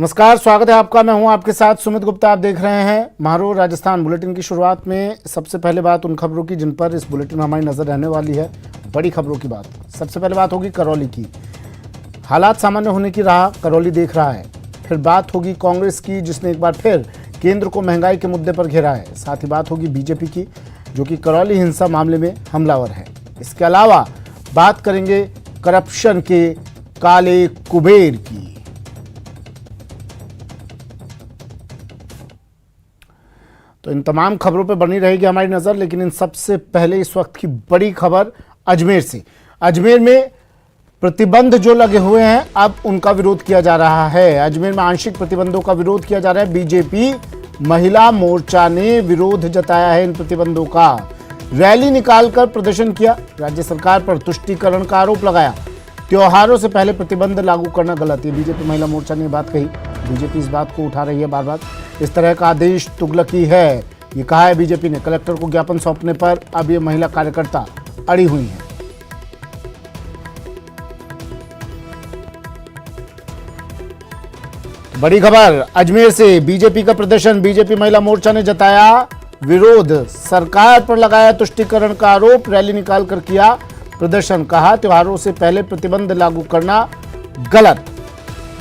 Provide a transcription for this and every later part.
नमस्कार, स्वागत है आपका। मैं हूं आपके साथ सुमित गुप्ता। आप देख रहे हैं महारो राजस्थान बुलेटिन की शुरुआत में सबसे पहले बात उन खबरों की जिन पर इस बुलेटिन में हमारी नजर रहने वाली है। बड़ी खबरों की बात सबसे पहले बात होगी करौली की। हालात सामान्य होने की राह करौली देख रहा है। फिर बात होगी कांग्रेस की, जिसने एक बार फिर केंद्र को महंगाई के मुद्दे पर घेरा है। साथ ही बात होगी बीजेपी की, जो कि करौली हिंसा मामले में हमलावर है। इसके अलावा बात करेंगे करप्शन के काले कुबेर की। तो इन तमाम खबरों पर बनी रहेगी हमारी नजर, लेकिन इन सबसे पहले इस वक्त की बड़ी खबर अजमेर से। अजमेर में प्रतिबंध जो लगे हुए हैं, अब उनका विरोध किया जा रहा है। अजमेर में आंशिक प्रतिबंधों का विरोध किया जा रहा है। बीजेपी महिला मोर्चा ने विरोध जताया है इन प्रतिबंधों का। रैली निकालकर प्रदर्शन किया, राज्य सरकार पर तुष्टीकरण का आरोप लगाया। त्योहारों से पहले प्रतिबंध लागू करना गलत है। बीजेपी महिला मोर्चा ने बात कही। बीजेपी इस बात को उठा रही है बार बार। इस तरह का आदेश तुगलकी है, ये कहा है बीजेपी ने। कलेक्टर को ज्ञापन सौंपने पर अब ये महिला कार्यकर्ता अड़ी हुई हैं। बड़ी खबर अजमेर से, बीजेपी का प्रदर्शन। बीजेपी महिला मोर्चा ने जताया विरोध, सरकार पर लगाया तुष्टीकरण का आरोप। रैली निकालकर किया प्रदर्शन, कहा त्योहारों से पहले प्रतिबंध लागू करना गलत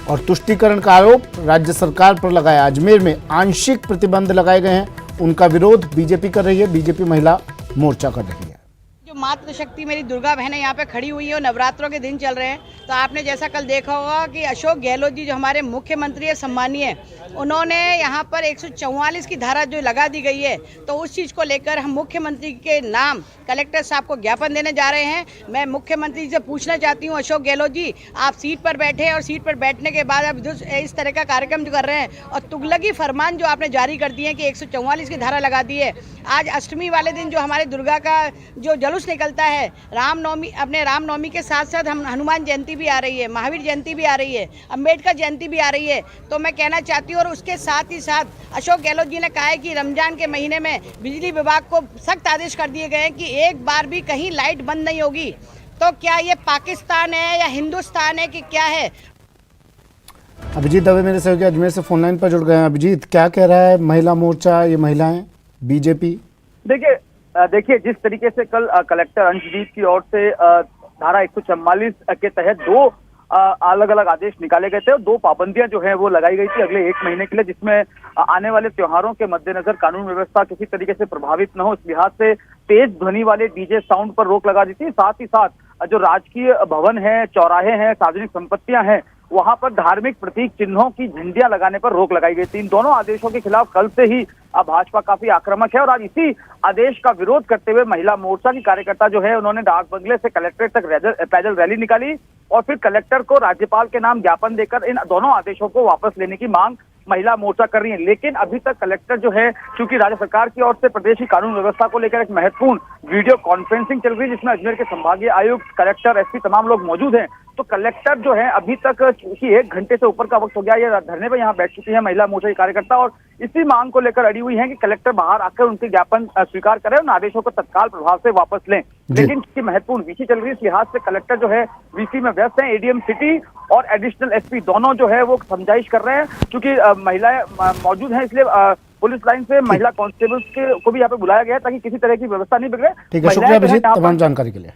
और तुष्टीकरण का आरोप राज्य सरकार पर लगाया। अजमेर में आंशिक प्रतिबंध लगाए गए हैं, उनका विरोध बीजेपी कर रही है, बीजेपी महिला मोर्चा कर रही है। जो मातृशक्ति मेरी दुर्गा बहन यहाँ पे खड़ी हुई है और नवरात्रों के दिन चल रहे हैं, तो आपने जैसा कल देखा होगा कि अशोक गहलोत जी जो हमारे मुख्यमंत्री है सम्मानीय, उन्होंने यहाँ पर 144 की धारा जो लगा दी गई है, तो उस चीज़ को लेकर हम मुख्यमंत्री के नाम कलेक्टर साहब को ज्ञापन देने जा रहे हैं। मैं मुख्यमंत्री से पूछना चाहती हूँ, अशोक गहलोत जी, आप सीट पर बैठे हैं और सीट पर बैठने के बाद अब इस तरह का कार्यक्रम जो कर रहे हैं और तुगलकी फरमान जो आपने जारी कर दिए हैं कि 144 की धारा लगा दी है। आज अष्टमी वाले दिन जो हमारे दुर्गा का जो जुलूस निकलता है, रामनवमी, अपने रामनवमी के साथ साथ हम हनुमान जयंती भी आ रही है, महावीर जयंती भी आ रही है, अम्बेडकर जयंती भी आ रही है। तो मैं कहना चाहती हूँ, और उसके साथ ही साथ अशोक गहलोत जी ने कहा है कि रमजान के महीने में बिजली विभाग को सख्त आदेश कर दिए गए हैं कि एक बार भी कहीं लाइट बंद नहीं होगी। तो क्या ये पाकिस्तान है या हिंदुस्तान है कि क्या है? अभिजीत दवे मेरे सहयोगी अजमेर से फोन लाइन पर जुड़ गए हैं। अभिजीत, क्या कह रहा है महिला मोर्चा, ये महिलाएं, बीजेपी? देखिए जिस तरीके से कल कलेक्टर अंशदीप की ओर से धारा 144 के तहत दो अलग अलग आदेश निकाले गए थे और दो पाबंदियां जो है वो लगाई गई थी अगले 1 महीने के लिए, जिसमें आने वाले त्योहारों के मद्देनजर कानून व्यवस्था किसी तरीके से प्रभावित न हो, इस लिहाज से तेज ध्वनि वाले डीजे साउंड पर रोक लगा दी थी। साथ ही साथ जो राजकीय भवन है, चौराहे हैं, सार्वजनिक संपत्तियां हैं, वहां पर धार्मिक प्रतीक चिन्हों की झंडियां लगाने पर रोक लगाई गई थी। इन दोनों आदेशों के खिलाफ कल से ही भाजपा काफी आक्रामक है और आज इसी आदेश का विरोध करते हुए महिला मोर्चा की कार्यकर्ता जो है उन्होंने डाक बंगले से कलेक्ट्रेट तक पैदल रैली निकाली और फिर कलेक्टर को राज्यपाल के नाम ज्ञापन देकर इन दोनों आदेशों को वापस लेने की मांग महिला मोर्चा कर रही है। लेकिन अभी तक कलेक्टर जो है, क्योंकि राज्य सरकार की ओर से प्रदेश की कानून व्यवस्था को लेकर एक महत्वपूर्ण वीडियो कॉन्फ्रेंसिंग चल रही है, जिसमें अजमेर के संभागीय आयुक्त, कलेक्टर, एसपी तमाम लोग मौजूद हैं। तो कलेक्टर जो है अभी तक 1 घंटे से ऊपर का वक्त हो गया, ये धरने पर यहाँ बैठ चुकी है महिला मोर्चा की कार्यकर्ता और इसी मांग को लेकर अड़ी हुई है कि कलेक्टर बाहर आकर उनके ज्ञापन स्वीकार करें, उन आदेशों को तत्काल प्रभाव से वापस लें। लेकिन इसकी महत्वपूर्ण वीसी चल रही है, इस लिहाज से कलेक्टर जो है वीसी में व्यस्त है। एडीएम सिटी और एडिशनल एसपी दोनों जो है वो समझाइश कर रहे हैं, क्योंकि महिलाएं मौजूद हैं, इसलिए पुलिस लाइन से महिला कांस्टेबल्स को भी यहाँ पे बुलाया गया है ताकि किसी तरह की व्यवस्था नहीं बिगड़े। ठीक है, शुक्रिया अभिजीत तमाम जानकारी के लिए।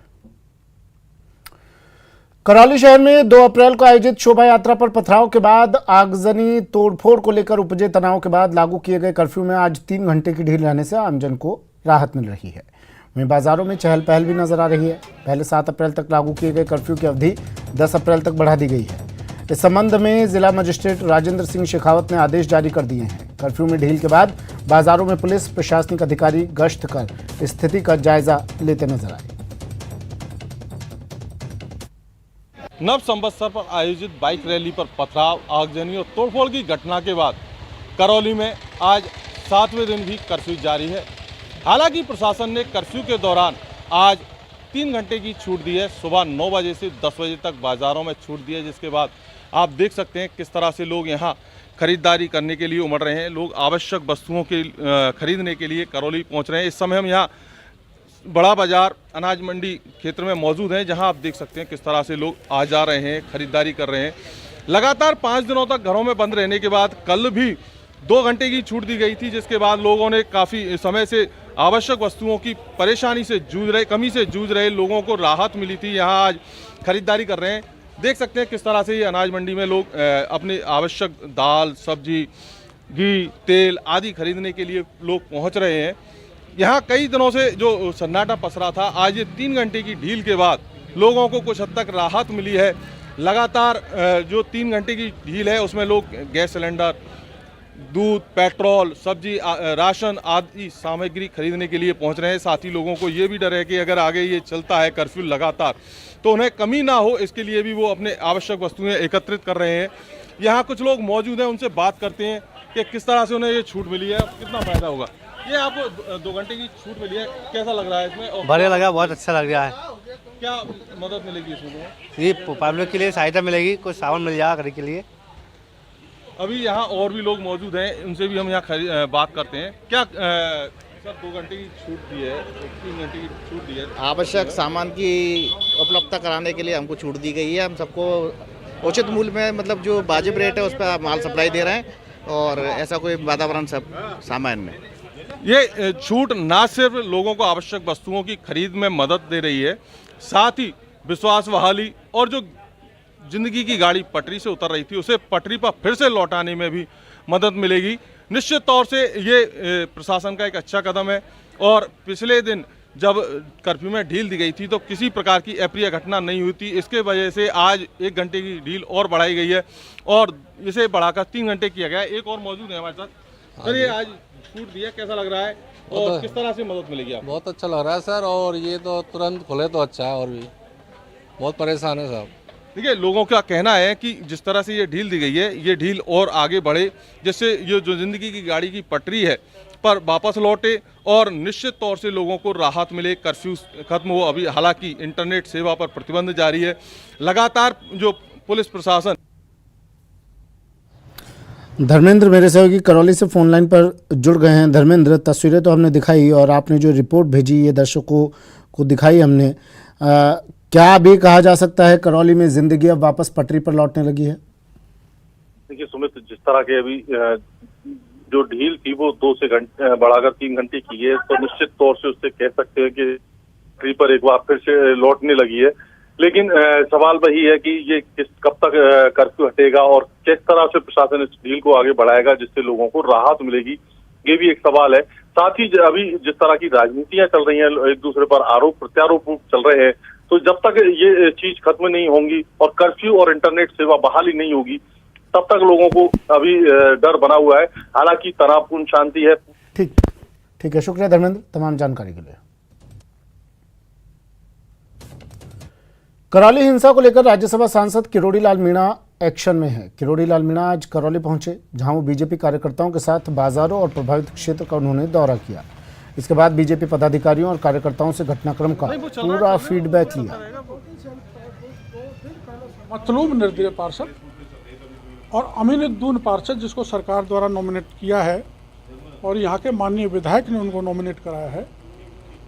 करौली शहर में 2 अप्रैल को आयोजित शोभा यात्रा पर पथराव के बाद आगजनी तोड़फोड़ को लेकर उपजे तनाव के बाद लागू किए गए कर्फ्यू में आज 3 घंटे की ढील रहने से आमजन को राहत मिल रही है। वहीं बाजारों में चहल पहल भी नजर आ रही है। पहले 7 अप्रैल तक लागू किए गए कर्फ्यू की अवधि 10 अप्रैल तक बढ़ा दी गई है। इस संबंध में जिला मजिस्ट्रेट राजेंद्र सिंह शेखावत ने आदेश जारी कर दिए हैं। कर्फ्यू में ढील के बाद बाजारों में पुलिस प्रशासनिक अधिकारी गश्त कर स्थिति का जायजा लेते नजर आए। नव संवत्सर पर आयोजित बाइक रैली पर पथराव, आगजनी और तोड़फोड़ की घटना के बाद करौली में आज 7वें दिन भी कर्फ्यू जारी है। हालांकि प्रशासन ने कर्फ्यू के दौरान आज 3 घंटे की छूट दी है। सुबह 9 बजे से 10 बजे तक बाज़ारों में छूट दी है, जिसके बाद आप देख सकते हैं किस तरह से लोग यहाँ खरीदारी करने के लिए उमड़ रहे हैं। लोग आवश्यक वस्तुओं के खरीदने के लिए करौली पहुँच रहे हैं। इस समय हम यहाँ बड़ा बाजार अनाज मंडी क्षेत्र में मौजूद हैं, जहां आप देख सकते हैं किस तरह से लोग आ जा रहे हैं, खरीदारी कर रहे हैं। लगातार 5 दिनों तक घरों में बंद रहने के बाद कल भी 2 घंटे की छूट दी गई थी, जिसके बाद लोगों ने काफ़ी समय से आवश्यक वस्तुओं की परेशानी से कमी से जूझ रहे लोगों को राहत मिली थी। यहाँ आज खरीदारी कर रहे हैं। देख सकते हैं किस तरह से ये अनाज मंडी में लोग अपने आवश्यक दाल, सब्जी, घी, तेल आदि खरीदने के लिए लोग पहुँच रहे हैं। यहाँ कई दिनों से जो सन्नाटा पसरा था, आज ये 3 घंटे की ढील के बाद लोगों को कुछ हद तक राहत मिली है। लगातार जो 3 घंटे की ढील है उसमें लोग गैस सिलेंडर, दूध, पेट्रोल, सब्जी, राशन आदि सामग्री खरीदने के लिए पहुंच रहे हैं। साथ ही लोगों को ये भी डर है कि अगर आगे ये चलता है कर्फ्यू लगातार तो उन्हें कमी ना हो, इसके लिए भी वो अपने आवश्यक वस्तुएं एकत्रित कर रहे हैं। यहाँ कुछ लोग मौजूद हैं, उनसे बात करते हैं कि किस तरह से उन्हें ये छूट मिली है, कितना फ़ायदा होगा। ये आपको 2 घंटे की छूट मिली है, कैसा लग रहा है इसमें? और बढ़िया लगा, बहुत अच्छा लग रहा है। क्या मदद मिलेगी इसमें? ये पब्लिक के लिए सहायता मिलेगी, कुछ सामान मिल जाएगा खरीद के लिए। अभी यहाँ और भी लोग मौजूद हैं, उनसे भी हम यहाँ बात करते हैं। क्या सर 2 घंटे की छूट दी है, 3 घंटे की छूट दी है? आवश्यक सामान की उपलब्धता कराने के लिए हमको छूट दी गई है। हम सबको उचित मूल्य में, मतलब जो वाजिब रेट है उस पर माल सप्लाई दे रहे हैं और ऐसा कोई वातावरण सब सामान्य में। ये छूट ना सिर्फ लोगों को आवश्यक वस्तुओं की खरीद में मदद दे रही है, साथ ही विश्वास बहाली और जो जिंदगी की गाड़ी पटरी से उतर रही थी उसे पटरी पर फिर से लौटाने में भी मदद मिलेगी। निश्चित तौर से ये प्रशासन का एक अच्छा कदम है। और पिछले दिन जब कर्फ्यू में ढील दी गई थी तो किसी प्रकार की अप्रिय घटना नहीं हुई थी। इसके वजह से आज 1 घंटे की ढील और बढ़ाई गई है और इसे बढ़ाकर 3 घंटे किया गया है। एक और मौजूद है हमारे साथ। सर ये आज छूट दिया, कैसा लग रहा है और किस तरह से मदद मिलेगी आपको? बहुत अच्छा लग रहा है सर, और ये तो तुरंत खुले तो अच्छा है, और भी बहुत परेशान है साहब। देखिए, लोगों का कहना है कि जिस तरह से ये ढील दी गई है, ये ढील और आगे बढ़े, जिससे ये जो ज़िंदगी की गाड़ी की पटरी है पर वापस लौटे और निश्चित तौर से लोगों को राहत मिले, कर्फ्यू खत्म हो। अभी हालांकि इंटरनेट सेवा पर प्रतिबंध जारी है। लगातार जो पुलिस प्रशासन। धर्मेंद्र मेरे सहयोगी करौली से फोन लाइन पर जुड़ गए हैं। धर्मेंद्र, तस्वीरें तो हमने दिखाई और आपने जो रिपोर्ट भेजी ये दर्शकों को दिखाई हमने, क्या अभी कहा जा सकता है करौली में जिंदगी अब वापस पटरी पर लौटने लगी है? देखिए सुमित, जिस तरह के अभी जो ढील थी वो 2 से बढ़ाकर 3 घंटे की है, तो निश्चित तौर से उससे कह सकते हैं कि पटरी पर एक बार फिर से लौटने लगी है। लेकिन सवाल वही है कि ये कब तक कर्फ्यू हटेगा और किस तरह से प्रशासन इस ढील को आगे बढ़ाएगा जिससे लोगों को राहत मिलेगी, ये भी एक सवाल है। साथ ही अभी जिस तरह की राजनीतियां चल रही हैं, एक दूसरे पर आरोप प्रत्यारोप चल रहे हैं, तो जब तक ये चीज खत्म नहीं होंगी और कर्फ्यू और इंटरनेट सेवा बहाली नहीं होगी तब तक लोगों को अभी डर बना हुआ है। हालांकि तनावपूर्ण शांति है। ठीक है, शुक्रिया धर्मेंद्र तमाम जानकारी के लिए। करौली हिंसा को लेकर राज्यसभा सांसद किरोड़ी लाल मीणा एक्शन में है। किरोड़ी लाल मीणा आज करौली पहुंचे, जहां वो बीजेपी कार्यकर्ताओं के साथ बाजारों और प्रभावित क्षेत्र का उन्होंने दौरा किया। इसके बाद बीजेपी पदाधिकारियों और कार्यकर्ताओं से घटनाक्रम का पूरा फीडबैक लिया। मतलूब निर्दलीय पार्षद और अमीनुद्दीन पार्षद, जिसको सरकार द्वारा नॉमिनेट किया है और यहाँ के माननीय विधायक ने उनको नॉमिनेट कराया है,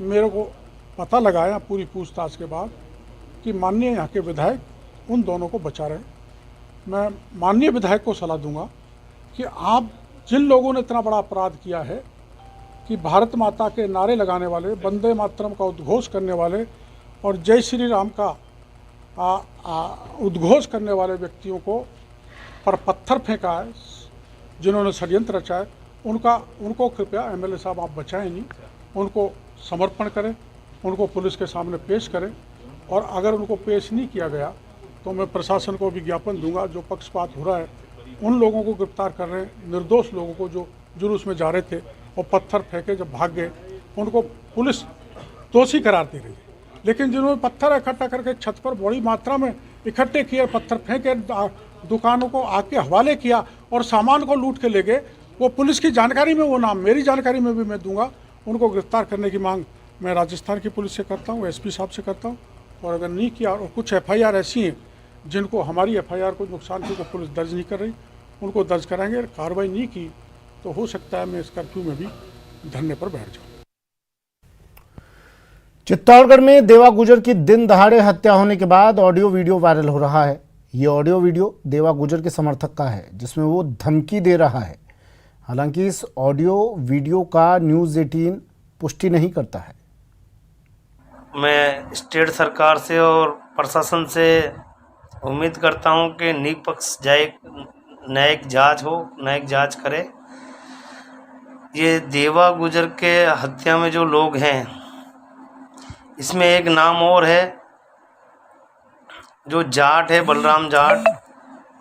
मेरे को पता लगाया पूरी पूछताछ के बाद कि माननीय यहाँ के विधायक उन दोनों को बचा रहे। मैं माननीय विधायक को सलाह दूंगा कि आप जिन लोगों ने इतना बड़ा अपराध किया है कि भारत माता के नारे लगाने वाले, वंदे मातरम का उद्घोष करने वाले और जय श्री राम का उद्घोष करने वाले व्यक्तियों को पर पत्थर फेंका है, जिन्होंने षड्यंत्र रचा है, उनको कृपया एमएलए साहब आप बचाएं नहीं, उनको समर्पण करें, उनको पुलिस के सामने पेश करें। और अगर उनको पेश नहीं किया गया तो मैं प्रशासन को विज्ञापन दूंगा। जो पक्षपात हो रहा है, उन लोगों को गिरफ्तार कर रहे हैं, निर्दोष लोगों को जो जुलूस में जा रहे थे और पत्थर फेंके जब भाग गए, उनको पुलिस दोषी करार दे रही है। लेकिन जिन्होंने पत्थर इकट्ठा करके छत पर बड़ी मात्रा में इकट्ठे किए, पत्थर फेंके, दुकानों को आग के हवाले किया और सामान को लूट के ले गए, वो पुलिस की जानकारी में, वो नाम मेरी जानकारी में भी मैं दूंगा। उनको गिरफ्तार करने की मांग मैं राजस्थान की पुलिस से करता हूँ, एसपी साहब से करता हूँ। और अगर नहीं किया, और कुछ एफआईआर ऐसी हैं जिनको हमारी एफआईआर को नुकसान की, को पुलिस दर्ज नहीं कर रही, उनको दर्ज कराएंगे। कार्रवाई नहीं की तो हो सकता है मैं इस कर्फ्यू में भी धरने पर बैठ जाऊँ। चित्तौड़गढ़ में देवा गुजर की दिन दहाड़े हत्या होने के बाद ऑडियो वीडियो वायरल हो रहा है। ये ऑडियो वीडियो देवा गुजर के समर्थक का है जिसमें वो धमकी दे रहा है। हालांकि इस ऑडियो वीडियो का न्यूज़ 18 पुष्टि नहीं करता है। मैं स्टेट सरकार से और प्रशासन से उम्मीद करता हूं कि निष्पक्ष न्यायिक जांच करे। ये देवा गुजर के हत्या में जो लोग हैं इसमें एक नाम और है जो जाट है, बलराम जाट।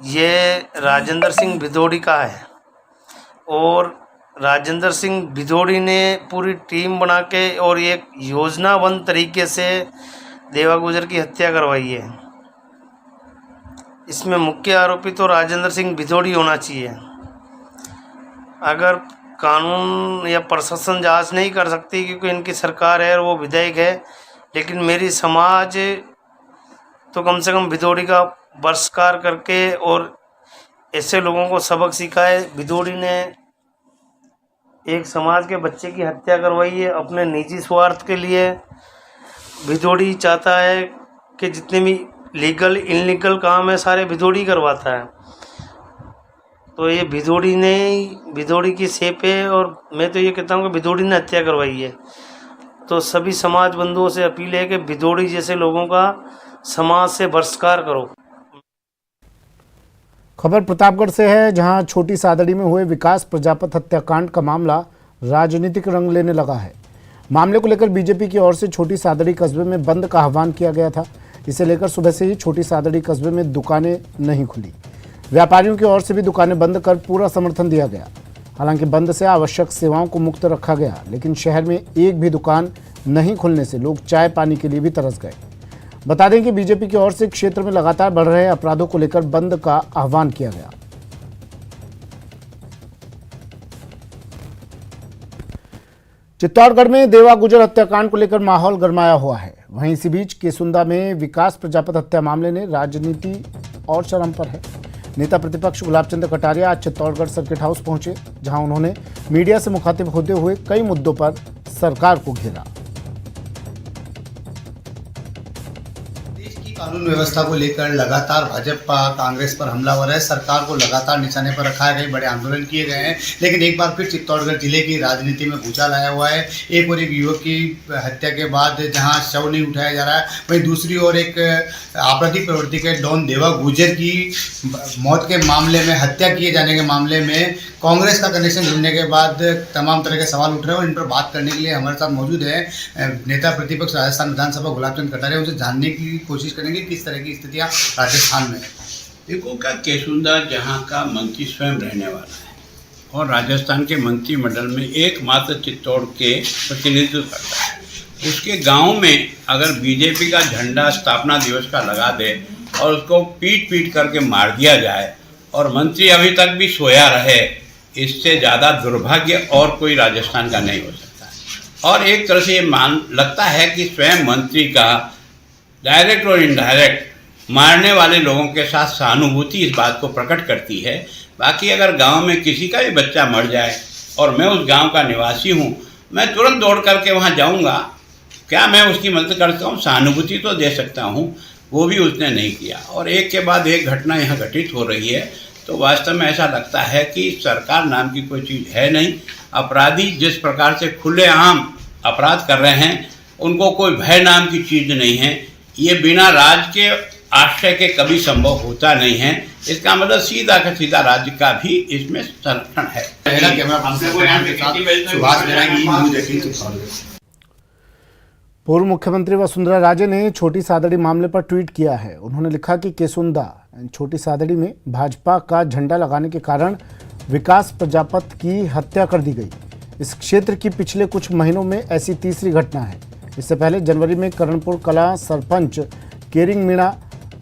ये राजेंद्र सिंह भिदोड़ी का है और राजेंद्र सिंह भिदोड़ी ने पूरी टीम बना के और एक योजनाबद्ध तरीके से देवा गुजर की हत्या करवाई है। इसमें मुख्य आरोपी तो राजेंद्र सिंह भिदोड़ी होना चाहिए। अगर कानून या प्रशासन जांच नहीं कर सकती क्योंकि इनकी सरकार है और वो विधायक है, लेकिन मेरी समाज तो कम से कम भिदोड़ी का बहिष्कार करके और ऐसे लोगों को सबक सिखाए। भिदोड़ी ने एक समाज के बच्चे की हत्या करवाई है अपने निजी स्वार्थ के लिए। भिदोड़ी चाहता है कि जितने भी लीगल इनलीगल काम है सारे भिदोड़ी करवाता है। तो ये भिदोड़ी की सेप है और मैं तो ये कहता हूँ कि भिदोड़ी ने हत्या करवाई है। तो सभी समाज बंधुओं से अपील है कि भिदोड़ी जैसे लोगों का समाज से बहिष्कार करो। खबर प्रतापगढ़ से है जहां छोटी सादड़ी में हुए विकास प्रजापत हत्याकांड का मामला राजनीतिक रंग लेने लगा है। मामले को लेकर बीजेपी की ओर से छोटी सादड़ी कस्बे में बंद का आह्वान किया गया था। इसे लेकर सुबह से ही छोटी सादड़ी कस्बे में दुकानें नहीं खुली। व्यापारियों की ओर से भी दुकानें बंद कर पूरा समर्थन दिया गया। हालांकि बंद से आवश्यक सेवाओं को मुक्त रखा गया, लेकिन शहर में एक भी दुकान नहीं खुलने से लोग चाय पानी के लिए भी तरस गए। बता दें कि बीजेपी की ओर से क्षेत्र में लगातार बढ़ रहे अपराधों को लेकर बंद का आह्वान किया गया। चित्तौड़गढ़ में देवा गुजर हत्याकांड को लेकर माहौल गरमाया हुआ है। वहीं इसी बीच केसुंदा में विकास प्रजापत हत्या मामले ने राजनीति और चरम पर है। नेता प्रतिपक्ष गुलाब चंद कटारिया आज चित्तौड़गढ़ सर्किट हाउस पहुंचे, जहां उन्होंने मीडिया से मुखातिब होते हुए कई मुद्दों पर सरकार को घेरा। कानून व्यवस्था को लेकर लगातार भाजपा कांग्रेस पर हमलावर है। सरकार को लगातार निशाने पर रखा है। कई बड़े आंदोलन किए गए हैं, लेकिन एक बार फिर चित्तौड़गढ़ जिले की राजनीति में भूचाल आया हुआ है। एक और एक युवक की हत्या के बाद जहां शव नहीं उठाया जा रहा है, वहीं दूसरी ओर एक आपराधिक प्रवृत्ति के डॉन देवा गुजर की मौत के मामले में, हत्या किए जाने के मामले में कांग्रेस का कनेक्शन जुड़ने के बाद तमाम तरह के सवाल उठ रहे हैं। और इन पर बात करने के लिए हमारे साथ मौजूद है नेता प्रतिपक्ष राजस्थान विधानसभा गुलाब चंद कटारिया। उनसे जानने की कोशिश करेंगे किस तरह की स्थितियां राजस्थान में। देखो क्या केसुंदा जहां का मंत्री स्वयं रहने वाला है और राजस्थान के मंत्रिमंडल में एकमात्र चित्तौड़ के प्रतिनिधित्व करता है, उसके गांव में अगर बीजेपी का झंडा स्थापना दिवस का लगा दे और उसको पीट करके मार दिया जाए और मंत्री अभी तक भी सोया रहे, इससे ज़्यादा दुर्भाग्य और कोई राजस्थान का नहीं हो सकता। और एक तरह से ये लगता है कि स्वयं मंत्री का डायरेक्ट और इनडायरेक्ट मारने वाले लोगों के साथ सहानुभूति इस बात को प्रकट करती है। बाकी अगर गांव में किसी का भी बच्चा मर जाए और मैं उस गांव का निवासी हूं, मैं तुरंत दौड़ करके वहां जाऊंगा। क्या मैं उसकी मदद करता हूं? सहानुभूति तो दे सकता हूं, वो भी उसने नहीं किया। और एक के बाद एक घटना यहाँ घटित हो रही है, तो वास्तव में ऐसा लगता है कि सरकार नाम की कोई चीज़ है नहीं। अपराधी जिस प्रकार से खुलेआम अपराध कर रहे हैं, उनको कोई भय नाम की चीज़ नहीं है। ये बिना राज्य के आश्रय के कभी संभव होता नहीं है। इसका मतलब सीधा का सीधा राज्य का भी इसमें संरक्षण है। पूर्व मुख्यमंत्री वसुंधरा राजे ने छोटी सादड़ी मामले पर ट्वीट किया है। उन्होंने लिखा कि केसुंदा छोटी सादड़ी में भाजपा का झंडा लगाने के कारण विकास प्रजापत की हत्या कर दी गई। इस क्षेत्र की पिछले कुछ महीनों में ऐसी तीसरी घटना है। इससे पहले जनवरी में करणपुर कला सरपंच केरिंग मीणा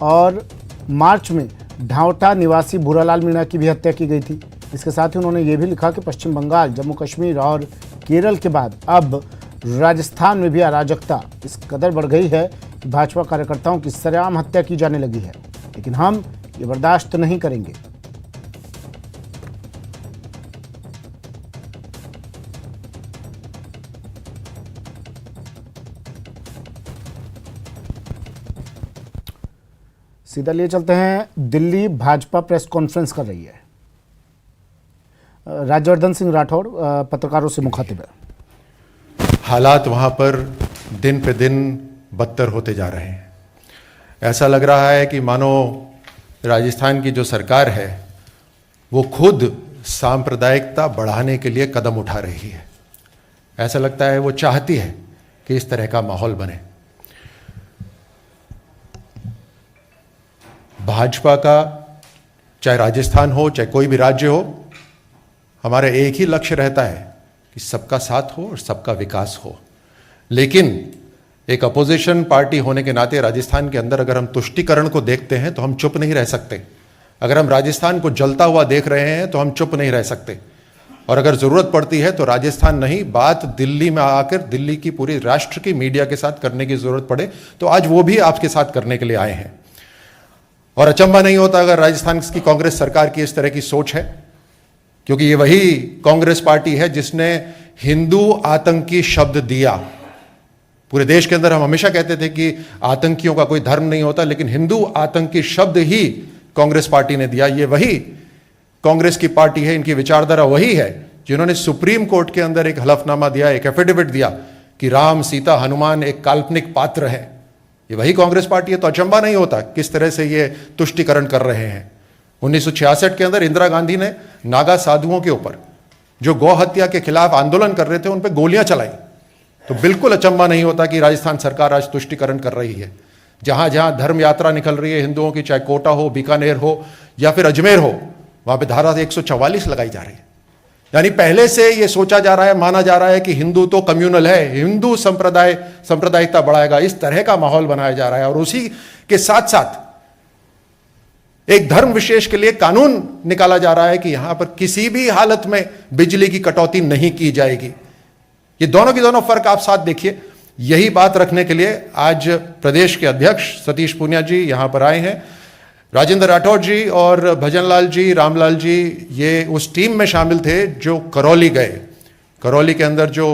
और मार्च में ढांवटा निवासी भूरालाल मीणा की भी हत्या की गई थी। इसके साथ ही उन्होंने ये भी लिखा कि पश्चिम बंगाल, जम्मू कश्मीर और केरल के बाद अब राजस्थान में भी अराजकता इस कदर बढ़ गई है कि भाजपा कार्यकर्ताओं की सरेआम हत्या की जाने लगी है, लेकिन हम ये बर्दाश्त नहीं करेंगे। सीधा लिए चलते हैं दिल्ली। भाजपा प्रेस कॉन्फ्रेंस कर रही है। राज्यवर्धन सिंह राठौड़ पत्रकारों से मुखातिब है। हालात वहाँ पर दिन पे दिन बदतर होते जा रहे हैं। ऐसा लग रहा है कि मानो राजस्थान की जो सरकार है वो खुद सांप्रदायिकता बढ़ाने के लिए कदम उठा रही है। ऐसा लगता है वो चाहती है कि इस तरह का माहौल बने। भाजपा का चाहे राजस्थान हो चाहे कोई भी राज्य हो, हमारा एक ही लक्ष्य रहता है कि सबका साथ हो और सबका विकास हो। लेकिन एक अपोजिशन पार्टी होने के नाते राजस्थान के अंदर अगर हम तुष्टीकरण को देखते हैं तो हम चुप नहीं रह सकते। अगर हम राजस्थान को जलता हुआ देख रहे हैं तो हम चुप नहीं रह सकते। और अगर जरूरत पड़ती है तो राजस्थान नहीं, बात दिल्ली में आकर दिल्ली की पूरी राष्ट्र की मीडिया के साथ करने की जरूरत पड़े तो आज वो भी आपके साथ करने के लिए आए हैं। और अचंभा नहीं होता अगर राजस्थान की कांग्रेस सरकार की इस तरह की सोच है, क्योंकि ये वही कांग्रेस पार्टी है जिसने हिंदू आतंकी शब्द दिया। पूरे देश के अंदर हम हमेशा कहते थे कि आतंकियों का कोई धर्म नहीं होता, लेकिन हिंदू आतंकी शब्द ही कांग्रेस पार्टी ने दिया। ये वही कांग्रेस की पार्टी है, इनकी विचारधारा वही है जिन्होंने सुप्रीम कोर्ट के अंदर एक हलफनामा दिया, एक एफिडेविट दिया कि राम सीता हनुमान एक काल्पनिक पात्र है। ये वही कांग्रेस पार्टी है। तो अचंभा नहीं होता किस तरह से ये तुष्टीकरण कर रहे हैं। 1966 के अंदर इंदिरा गांधी ने नागा साधुओं के ऊपर जो गौ हत्या के खिलाफ आंदोलन कर रहे थे उन पर गोलियां चलाई। तो बिल्कुल अचंभा नहीं होता कि राजस्थान सरकार आज तुष्टीकरण कर रही है। जहां जहां धर्म यात्रा निकल रही है हिंदुओं की, चाहे कोटा हो, बीकानेर हो या फिर अजमेर हो, वहां पे धारा 144 लगाई जा रही है। यानी पहले से यह सोचा जा रहा है, माना जा रहा है कि हिंदू तो कम्युनल है, हिंदू सांप्रदायिकता बढ़ाएगा, इस तरह का माहौल बनाया जा रहा है। और उसी के साथ साथ एक धर्म विशेष के लिए कानून निकाला जा रहा है कि यहां पर किसी भी हालत में बिजली की कटौती नहीं की जाएगी। ये दोनों की दोनों फर्क आप साथ देखिए। यही बात रखने के लिए आज प्रदेश के अध्यक्ष सतीश पूनिया जी यहां पर आए हैं। राजेंद्र राठौड़ जी और भजनलाल जी, रामलाल जी ये उस टीम में शामिल थे जो करौली गए। करौली के अंदर जो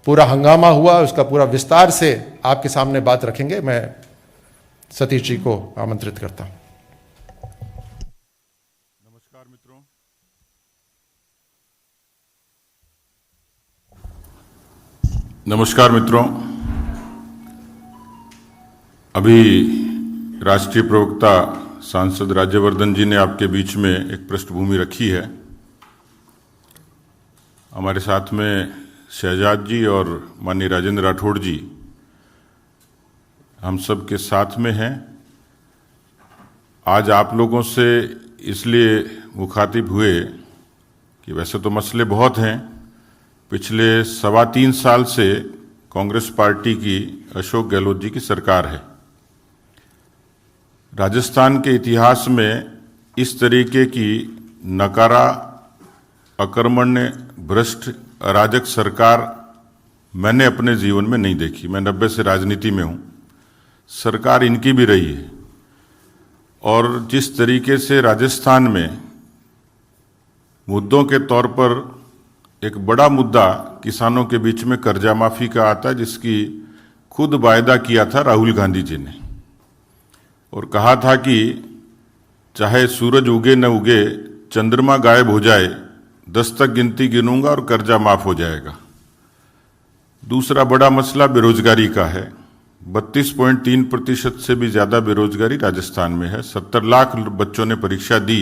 पूरा हंगामा हुआ उसका पूरा विस्तार से आपके सामने बात रखेंगे। मैं सतीश जी को आमंत्रित करता हूं। नमस्कार मित्रों, अभी राष्ट्रीय प्रवक्ता सांसद राज्यवर्धन जी ने आपके बीच में एक पृष्ठभूमि रखी है। हमारे साथ में शहजाद जी और माननीय राजेंद्र राठौड़ जी हम सब के साथ में हैं। आज आप लोगों से इसलिए मुखातिब हुए कि वैसे तो मसले बहुत हैं। पिछले 3.25 साल से कांग्रेस पार्टी की अशोक गहलोत जी की सरकार है। राजस्थान के इतिहास में इस तरीके की नकारा, अकर्मण्य, भ्रष्ट, अराजक सरकार मैंने अपने जीवन में नहीं देखी। मैं 90 से राजनीति में हूं। सरकार इनकी भी रही है। और जिस तरीके से राजस्थान में मुद्दों के तौर पर एक बड़ा मुद्दा किसानों के बीच में कर्जा माफी का आता है, जिसकी खुद वायदा किया था राहुल गांधी जी ने, और कहा था कि चाहे सूरज उगे न उगे, चंद्रमा गायब हो जाए, 10 तक गिनती गिनूंगा और कर्जा माफ हो जाएगा। दूसरा बड़ा मसला बेरोजगारी का है। 32.3% से भी ज्यादा बेरोजगारी राजस्थान में है। 70 लाख बच्चों ने परीक्षा दी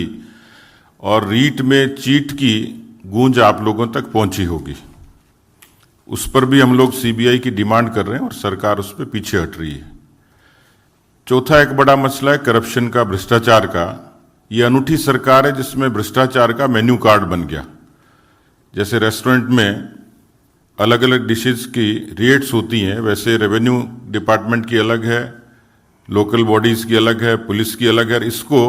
और रीट में चीट की गूंज आप लोगों तक पहुंची होगी। उस पर भी हम लोग सीबीआई की डिमांड कर रहे हैं और सरकार उस पर पीछे हट रही है। चौथा एक बड़ा मसला है करप्शन का, भ्रष्टाचार का। ये अनूठी सरकार है जिसमें भ्रष्टाचार का मेन्यू कार्ड बन गया। जैसे रेस्टोरेंट में अलग अलग डिशेस की रेट्स होती हैं, वैसे रेवेन्यू डिपार्टमेंट की अलग है, लोकल बॉडीज की अलग है, पुलिस की अलग है। इसको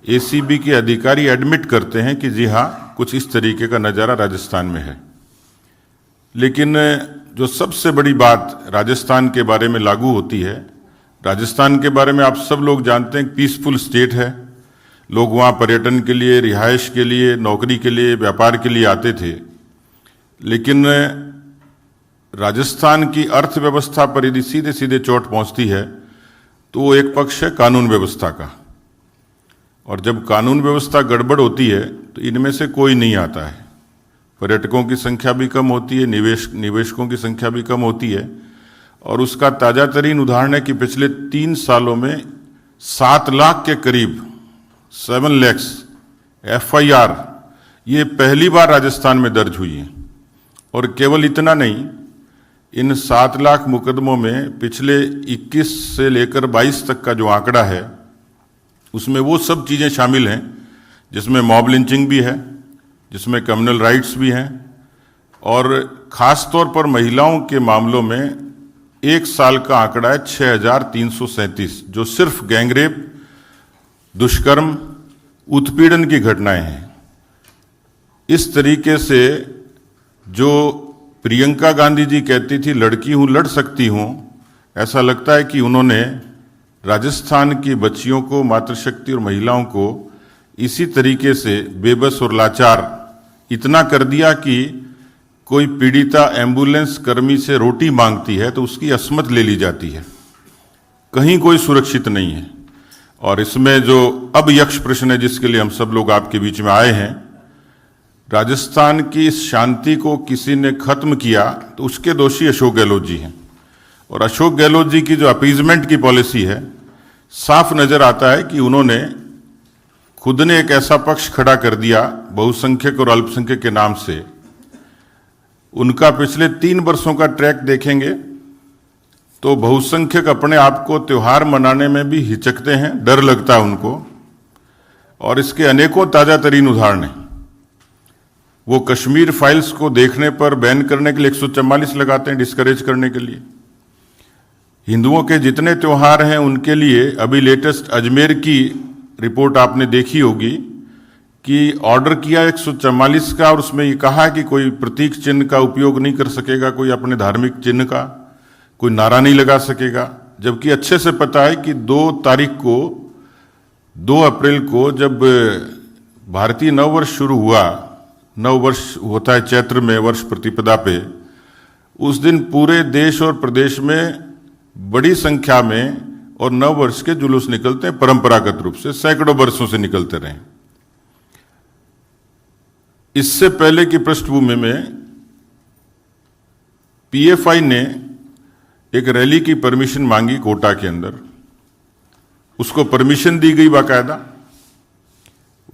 एसीबी के अधिकारी एडमिट करते हैं कि जी हाँ, कुछ इस तरीके का नज़ारा राजस्थान में है। लेकिन जो सबसे बड़ी बात राजस्थान के बारे में लागू होती है, राजस्थान के बारे में आप सब लोग जानते हैं, पीसफुल स्टेट है। लोग वहाँ पर्यटन के लिए, रिहाइश के लिए, नौकरी के लिए, व्यापार के लिए आते थे। लेकिन राजस्थान की अर्थव्यवस्था पर यदि सीधे सीधे चोट पहुँचती है तो वो एक पक्ष है कानून व्यवस्था का, और जब कानून व्यवस्था गड़बड़ होती है तो इनमें से कोई नहीं आता है। पर्यटकों की संख्या भी कम होती है, निवेशकों की संख्या भी कम होती है। और उसका ताजा तरीन उदाहरण है कि पिछले 3 सालों में 7 लाख के करीब 7 लाख FIR ये पहली बार राजस्थान में दर्ज हुई है। और केवल इतना नहीं, इन 7 लाख मुकदमों में पिछले 21 से लेकर 22 तक का जो आंकड़ा है उसमें वो सब चीज़ें शामिल हैं जिसमें मॉब लिंचिंग भी है, जिसमें कम्युनल राइट्स भी हैं, और ख़ास तौर पर महिलाओं के मामलों में 1 साल का आंकड़ा है 6337, जो सिर्फ गैंगरेप, दुष्कर्म, उत्पीड़न की घटनाएं हैं। इस तरीके से जो प्रियंका गांधी जी कहती थी लड़की हूं लड़ सकती हूं, ऐसा लगता है कि उन्होंने राजस्थान की बच्चियों को, मातृशक्ति और महिलाओं को इसी तरीके से बेबस और लाचार इतना कर दिया कि कोई पीड़िता एम्बुलेंस कर्मी से रोटी मांगती है तो उसकी अस्मत ले ली जाती है, कहीं कोई सुरक्षित नहीं है। और इसमें जो अब यक्ष प्रश्न है जिसके लिए हम सब लोग आपके बीच में आए हैं, राजस्थान की इस शांति को किसी ने खत्म किया तो उसके दोषी अशोक गहलोत जी हैं। और अशोक गहलोत जी की जो अपीजमेंट की पॉलिसी है, साफ नजर आता है कि उन्होंने खुद ने एक ऐसा पक्ष खड़ा कर दिया बहुसंख्यक और अल्पसंख्यक के नाम से। उनका पिछले 3 वर्षों का ट्रैक देखेंगे तो बहुसंख्यक अपने आप को त्योहार मनाने में भी हिचकते हैं, डर लगता है उनको। और इसके अनेकों ताजा तरीन उदाहरण हैं। वो कश्मीर फाइल्स को देखने पर बैन करने के लिए 144 लगाते हैं, डिस्करेज करने के लिए। हिंदुओं के जितने त्योहार हैं उनके लिए अभी लेटेस्ट अजमेर की रिपोर्ट आपने देखी होगी कि ऑर्डर किया 144 का, और उसमें ये कहा कि कोई प्रतीक चिन्ह का उपयोग नहीं कर सकेगा, कोई अपने धार्मिक चिन्ह का कोई नारा नहीं लगा सकेगा। जबकि अच्छे से पता है कि 2 अप्रैल को जब भारतीय नववर्ष शुरू हुआ, नववर्ष होता है चैत्र में वर्ष प्रतिपदा पे, उस दिन पूरे देश और प्रदेश में बड़ी संख्या में और नववर्ष के जुलूस निकलते हैं, परंपरागत रूप से सैकड़ों वर्षों से निकलते रहे। इससे पहले की पृष्ठभूमि में PFI ने एक रैली की परमिशन मांगी कोटा के अंदर, उसको परमिशन दी गई बाकायदा।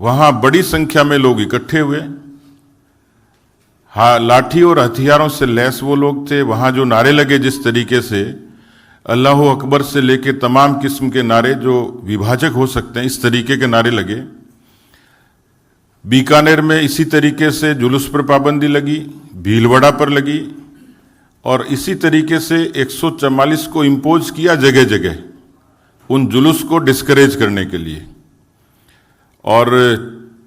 वहां बड़ी संख्या में लोग इकट्ठे हुए, हाँ, लाठी और हथियारों से लैस वो लोग थे। वहां जो नारे लगे, जिस तरीके से अल्लाह अकबर से लेके तमाम किस्म के नारे जो विभाजक हो सकते हैं, इस तरीके के नारे लगे। बीकानेर में इसी तरीके से जुलूस पर पाबंदी लगी, भीलवाड़ा पर लगी, और इसी तरीके से 144 को इम्पोज किया जगह जगह उन जुलूस को डिस्करेज करने के लिए। और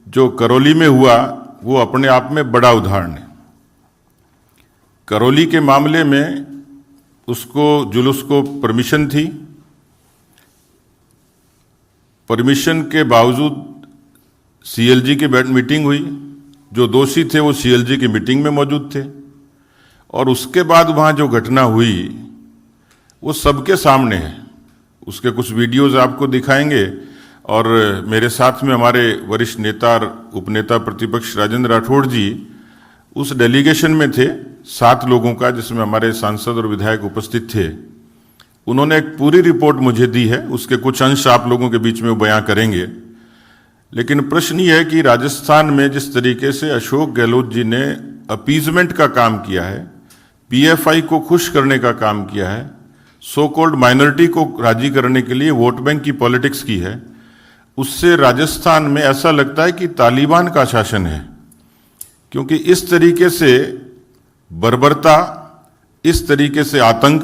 जो करौली में हुआ वो अपने आप में बड़ा उदाहरण है। करौली के मामले में उसको जुलूस को परमिशन थी, परमिशन के बावजूद CLG की मीटिंग हुई, जो दोषी थे वो CLG की मीटिंग में मौजूद थे, और उसके बाद वहाँ जो घटना हुई वो सबके सामने है। उसके कुछ वीडियोज आपको दिखाएंगे, और मेरे साथ में हमारे वरिष्ठ नेता और उपनेता प्रतिपक्ष राजेंद्र राठौड़ जी उस डेलीगेशन में थे, 7 लोगों का, जिसमें हमारे सांसद और विधायक उपस्थित थे। उन्होंने एक पूरी रिपोर्ट मुझे दी है, उसके कुछ अंश आप लोगों के बीच में वो बयां करेंगे। लेकिन प्रश्न ये है कि राजस्थान में जिस तरीके से अशोक गहलोत जी ने अपीजमेंट का काम किया है, PFI को खुश करने का काम किया है, सो कॉल्ड माइनॉरिटी को राजी करने के लिए वोट बैंक की पॉलिटिक्स की है, उससे राजस्थान में ऐसा लगता है कि तालिबान का शासन है। क्योंकि इस तरीके से बर्बरता, इस तरीके से आतंक,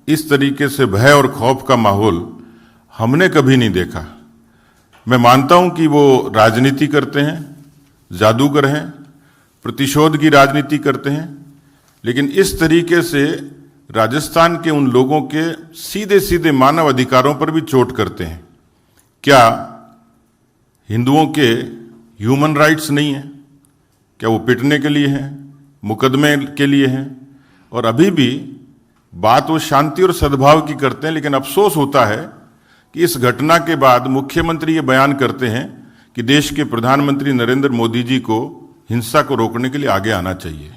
इस तरीके से भय और खौफ का माहौल हमने कभी नहीं देखा। मैं मानता हूं कि वो राजनीति करते हैं, जादूगर हैं, प्रतिशोध की राजनीति करते हैं, लेकिन इस तरीके से राजस्थान के उन लोगों के सीधे सीधे मानव अधिकारों पर भी चोट करते हैं। क्या हिंदुओं के ह्यूमन राइट्स नहीं है? क्या वो पिटने के लिए हैं, मुकदमे के लिए हैं? और अभी भी बात वो शांति और सद्भाव की करते हैं, लेकिन अफसोस होता है कि इस घटना के बाद मुख्यमंत्री ये बयान करते हैं कि देश के प्रधानमंत्री नरेंद्र मोदी जी को हिंसा को रोकने के लिए आगे आना चाहिए।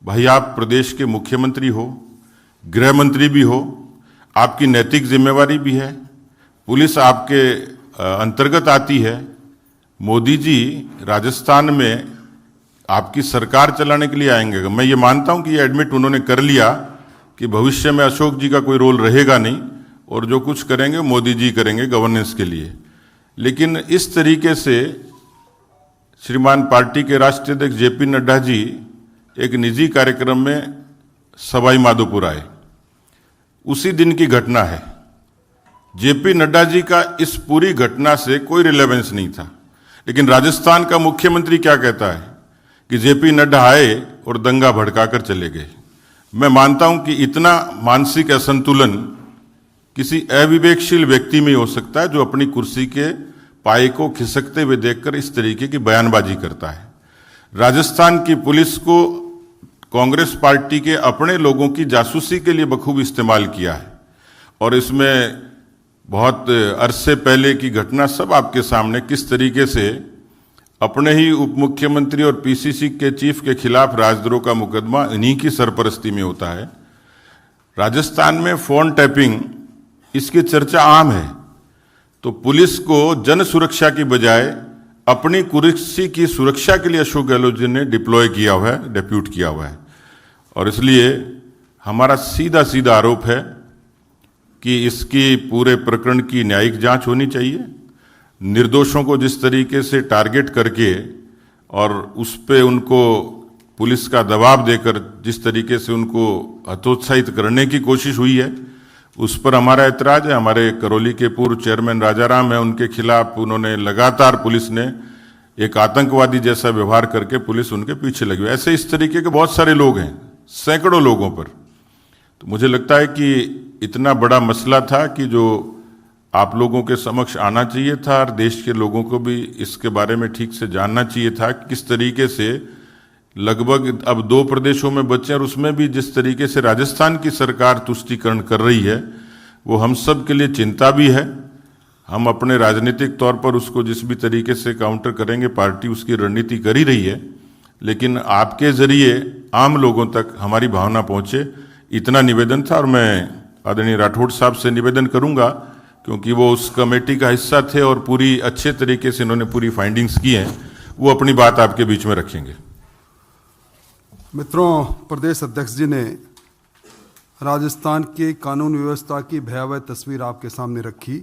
भाई, आप प्रदेश के मुख्यमंत्री हो, गृह मंत्री भी हो, आपकी नैतिक जिम्मेवारी भी है, पुलिस आपके अंतर्गत आती है। मोदी जी राजस्थान में आपकी सरकार चलाने के लिए आएंगे। मैं ये मानता हूं कि ये एडमिट उन्होंने कर लिया कि भविष्य में अशोक जी का कोई रोल रहेगा नहीं और जो कुछ करेंगे मोदी जी करेंगे गवर्नेंस के लिए। लेकिन इस तरीके से श्रीमान पार्टी के राष्ट्रीय अध्यक्ष जेपी नड्डा जी एक निजी कार्यक्रम में सवाई माधोपुर आए। उसी दिन की घटना है। जेपी नड्डा जी का इस पूरी घटना से कोई रिलेवेंस नहीं था, लेकिन राजस्थान का मुख्यमंत्री क्या कहता है कि जेपी नड्डा आए और दंगा भड़काकर चले गए। मैं मानता हूं कि इतना मानसिक असंतुलन किसी अविवेकशील व्यक्ति में हो सकता है जो अपनी कुर्सी के पाए को खिसकते हुए देखकर इस तरीके की बयानबाजी करता है। राजस्थान की पुलिस को कांग्रेस पार्टी के अपने लोगों की जासूसी के लिए बखूब इस्तेमाल किया है और इसमें बहुत अरसे पहले की घटना सब आपके सामने, किस तरीके से अपने ही उप मुख्यमंत्री और पीसीसी के चीफ के खिलाफ राजद्रोह का मुकदमा इन्हीं की सरपरस्ती में होता है। राजस्थान में फोन टैपिंग, इसकी चर्चा आम है। तो पुलिस को जन सुरक्षा की बजाय अपनी कुर्सी की सुरक्षा के लिए अशोक गहलोत जी ने डिप्लॉय किया हुआ है, डेप्यूट किया हुआ है। और इसलिए हमारा सीधा सीधा आरोप है कि इसकी पूरे प्रकरण की न्यायिक जांच होनी चाहिए। निर्दोषों को जिस तरीके से टारगेट करके और उस पे उनको पुलिस का दबाव देकर जिस तरीके से उनको हतोत्साहित करने की कोशिश हुई है, उस पर हमारा ऐतराज है। हमारे करौली के पूर्व चेयरमैन राजाराम है, उनके खिलाफ उन्होंने लगातार, पुलिस ने एक आतंकवादी जैसा व्यवहार करके पुलिस उनके पीछे लगी। ऐसे इस तरीके के बहुत सारे लोग हैं, सैकड़ों लोगों पर। तो मुझे लगता है कि इतना बड़ा मसला था कि जो आप लोगों के समक्ष आना चाहिए था और देश के लोगों को भी इसके बारे में ठीक से जानना चाहिए था कि किस तरीके से लगभग अब 2 प्रदेशों में बचे और उसमें भी जिस तरीके से राजस्थान की सरकार तुष्टीकरण कर रही है वो हम सब के लिए चिंता भी है। हम अपने राजनीतिक तौर पर उसको जिस भी तरीके से काउंटर करेंगे, पार्टी उसकी रणनीति कर ही रही है, लेकिन आपके जरिए आम लोगों तक हमारी भावना पहुंचे, इतना निवेदन था। और मैं आदरणीय राठौड़ साहब से निवेदन करूंगा, क्योंकि वो उस कमेटी का हिस्सा थे और पूरी अच्छे तरीके से इन्होंने पूरी फाइंडिंग्स की हैं, वो अपनी बात आपके बीच में रखेंगे। मित्रों, प्रदेश अध्यक्ष जी ने राजस्थान की कानून व्यवस्था की भयावह तस्वीर आपके सामने रखी।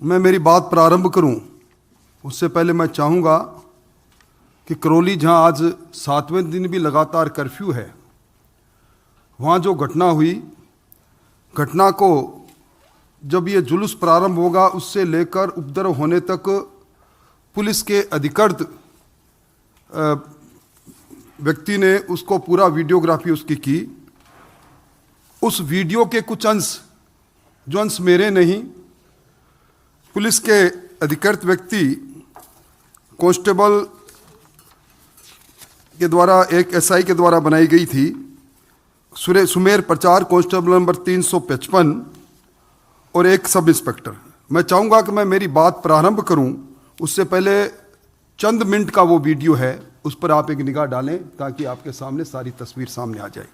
मैं मेरी बात प्रारंभ करूं उससे पहले मैं चाहूँगा कि करौली, जहां आज 7वें दिन भी लगातार कर्फ्यू है, वहाँ जो घटना हुई, घटना को जब ये जुलूस प्रारंभ होगा उससे लेकर उपद्रव होने तक पुलिस के अधिकृत व्यक्ति ने उसको पूरा वीडियोग्राफी उसकी की। उस वीडियो के कुछ अंश, जो अंश मेरे नहीं, पुलिस के अधिकृत व्यक्ति कांस्टेबल के द्वारा, एक एसआई के द्वारा बनाई गई थी, सुमेर प्रचार कांस्टेबल नंबर 355 और एक सब इंस्पेक्टर। मैं चाहूँगा कि मैं मेरी बात प्रारंभ करूं उससे पहले चंद मिनट का वो वीडियो है, उस पर आप एक निगाह डालें ताकि आपके सामने सारी तस्वीर सामने आ जाए।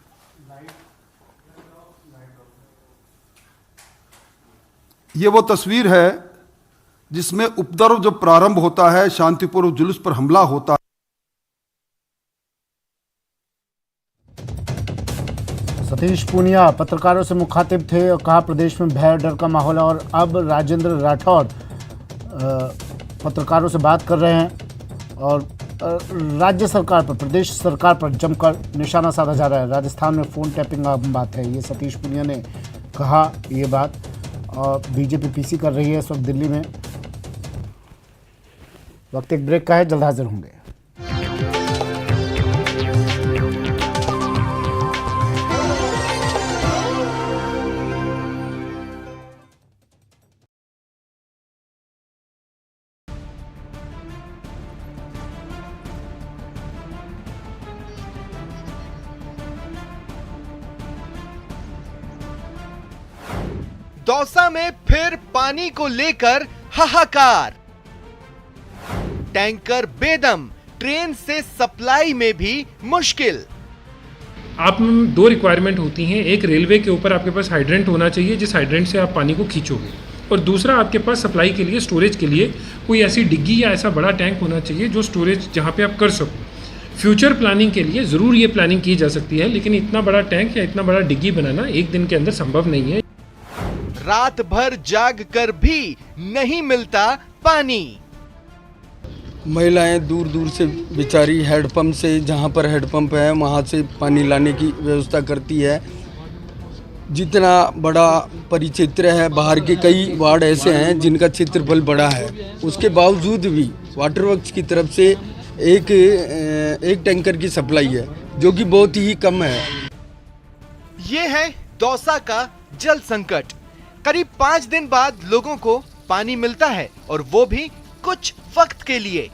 ये वो तस्वीर है जिसमें उपद्रव जब प्रारंभ होता है, शांतिपूर्व जुलूस पर हमला होता है। सतीश पूनिया पत्रकारों से मुखातिब थे और कहा प्रदेश में भय और डर का माहौल है। और अब राजेंद्र राठौड़ पत्रकारों से बात कर रहे हैं और राज्य सरकार पर, प्रदेश सरकार पर जमकर निशाना साधा जा रहा है। राजस्थान में फोन टैपिंग आम बात है, ये सतीश पूनिया ने कहा ये बात। और बीजेपी पीसी कर रही है इस वक्त दिल्ली में। वक्त एक ब्रेक का है, जल्द हाजिर होंगे। दौसा में फिर पानी को लेकर हाहाकार। टैंकर बेदम, ट्रेन से सप्लाई में भी मुश्किल। आप में 2 रिक्वायरमेंट होती हैं। एक, रेलवे के ऊपर आपके पास हाइड्रेंट होना चाहिए जिस हाइड्रेंट से आप पानी को खींचोगे, और दूसरा आपके पास सप्लाई के लिए, स्टोरेज के लिए कोई ऐसी डिग्गी या ऐसा बड़ा टैंक होना चाहिए जो स्टोरेज जहाँ पे आप कर सको। फ्यूचर प्लानिंग के लिए ज़रूर ये प्लानिंग की जा सकती है, लेकिन इतना बड़ा टैंक या इतना बड़ा डिग्गी बनाना एक दिन के अंदर संभव नहीं है। रात भर जाग कर भी नहीं मिलता पानी। महिलाएं दूर दूर से बेचारी हैंडपंप से, जहाँ पर हैंडपंप है वहाँ से पानी लाने की व्यवस्था करती है। जितना बड़ा परिक्षेत्र है, बाहर के कई वार्ड ऐसे हैं जिनका क्षेत्रफल बड़ा है, उसके बावजूद भी वाटर वर्क्स की तरफ से एक टैंकर की सप्लाई है जो कि बहुत ही कम है। ये है दौसा का जल संकट। करीब 5 दिन बाद लोगों को पानी मिलता है और वो भी कुछ वक्त के लिए।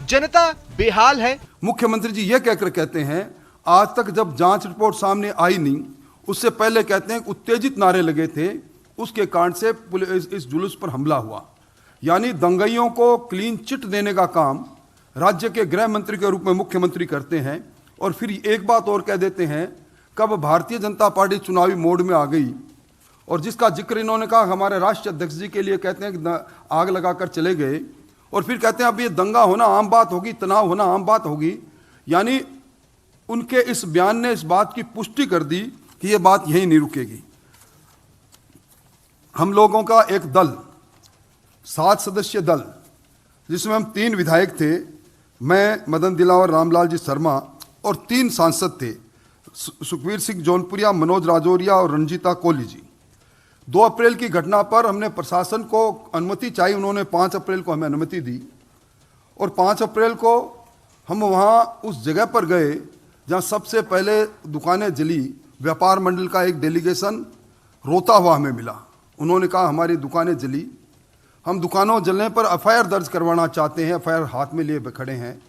जनता बेहाल है। मुख्यमंत्री जी ये कहकर कहते हैं, आज तक जब जांच रिपोर्ट सामने आई नहीं, उससे पहले कहते हैं उत्तेजित नारे लगे थे, उसके कारण से इस जुलूस पर हमला हुआ। यानी दंगाइयों को क्लीन चिट देने का काम राज्य के गृह मंत्री के रूप में मुख्यमंत्री करते हैं, और फिर एक बात और कह देते हैं, कब भारतीय जनता पार्टी चुनावी मोड में आ गई, और जिसका जिक्र इन्होंने कहा हमारे राष्ट्रीय अध्यक्ष जी के लिए कहते हैं कि आग लगाकर चले गए, और फिर कहते हैं अब ये दंगा होना आम बात होगी, तनाव होना आम बात होगी। यानी उनके इस बयान ने इस बात की पुष्टि कर दी कि ये बात यहीं नहीं रुकेगी। हम लोगों का एक दल, 7 सदस्यीय दल, जिसमें हम 3 विधायक थे, मैं, मदन दिलावर, रामलाल जी शर्मा, और 3 सांसद थे, सुखवीर सिंह जौनपुरिया, मनोज राजौरिया और रंजीता कोहली जी। 2 अप्रैल की घटना पर हमने प्रशासन को अनुमति चाहिए, उन्होंने 5 अप्रैल को हमें अनुमति दी, और 5 अप्रैल को हम वहाँ उस जगह पर गए जहाँ सबसे पहले दुकानें जली। व्यापार मंडल का एक डेलीगेशन रोता हुआ हमें मिला। उन्होंने कहा हमारी दुकानें जली, हम दुकानों जलने पर एफआईआर दर्ज करवाना चाहते हैं। एफआईआर हाथ में लिए खड़े हैं।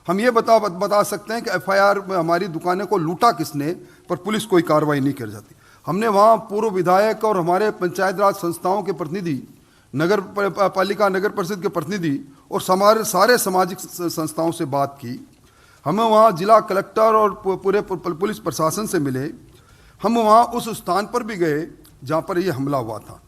हम ये बता सकते हैं कि एफआईआर में हमारी दुकानें को लूटा किसने, पर पुलिस कोई कार्रवाई नहीं कर जाती। हमने वहाँ पूर्व विधायक और हमारे पंचायत राज संस्थाओं के प्रतिनिधि, नगर पालिका नगर परिषद के प्रतिनिधि और सारे सामाजिक संस्थाओं से बात की। हमें वहाँ जिला कलेक्टर और पूरे पुलिस प्रशासन से मिले। हम वहाँ उस स्थान पर भी गए जहाँ पर ये हमला हुआ था।